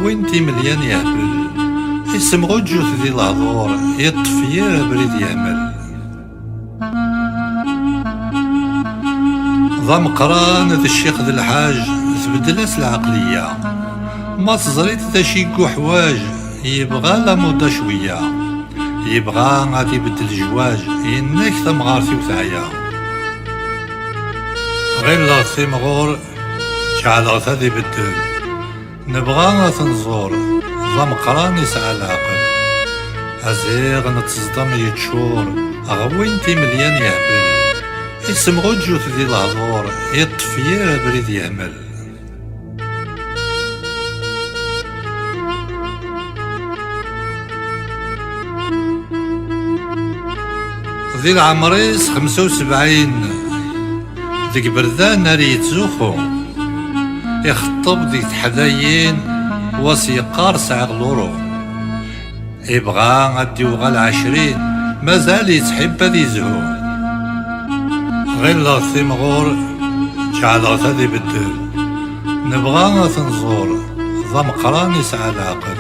أغوينتي مليان يهبل، اسم غجوث ذي الهضور، يطفير بريد يهمل. ضم قران ذا الشيخ ذي الحاج تبدلاس العقلية، ما تزريت ذا شيكو حواج، يبغى لا موضة شوية، يبغى غادي يبدل جواج، إنك ثمغارتي وثايا. غير لا ثمغور شعل غثا يبدل، نبغى تنزور، ضم قران يسعى العقل، أزيغ نتصدم يتشور، أغوينتي مليان يهبل، اسم غجوث ذي الهضور، يطفير بريد يهمل. ذي العمريس 75، ذيك بردان ناري يتزوخو، يخطب ذيك تحدايين وسيقار ساعة غلورو، يبغى غادي وغال 20 مازال يتحب هذي يزهو. غير لا ثمغور شعل غثا ذي بدل، نبغى تنزور، ضم قران يسعى العقل،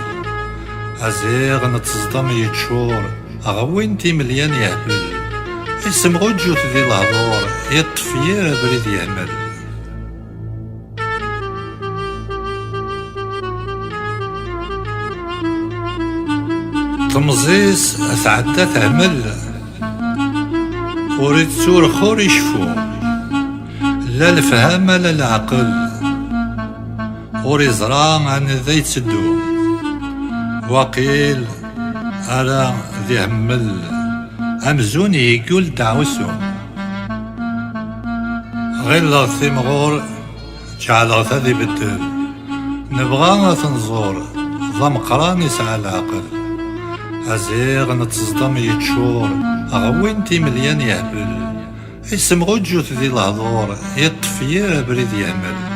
أزيغ نتصدم يتشور، أغوينتي مليان يهبل، اسم غجوث ذي الهضور، يطفير بريد يهمل. تمزيس أتعدى تعمل، وريد تور خور يشفو، لا الفهم لا العقل، وريزرا عن ذا يتسدو، وقيل أرى ذي همل، أمزون يقول دعوسو. غير لا ثمغور شعل غثا ذي بدل، نبغى تنزور، ضم قران يسعى العقل، أزيغ نتصدم يتشور، أغوينتي مليان يهبل، اسم غجوث ذي الهضور، يطفير بريد يهمل.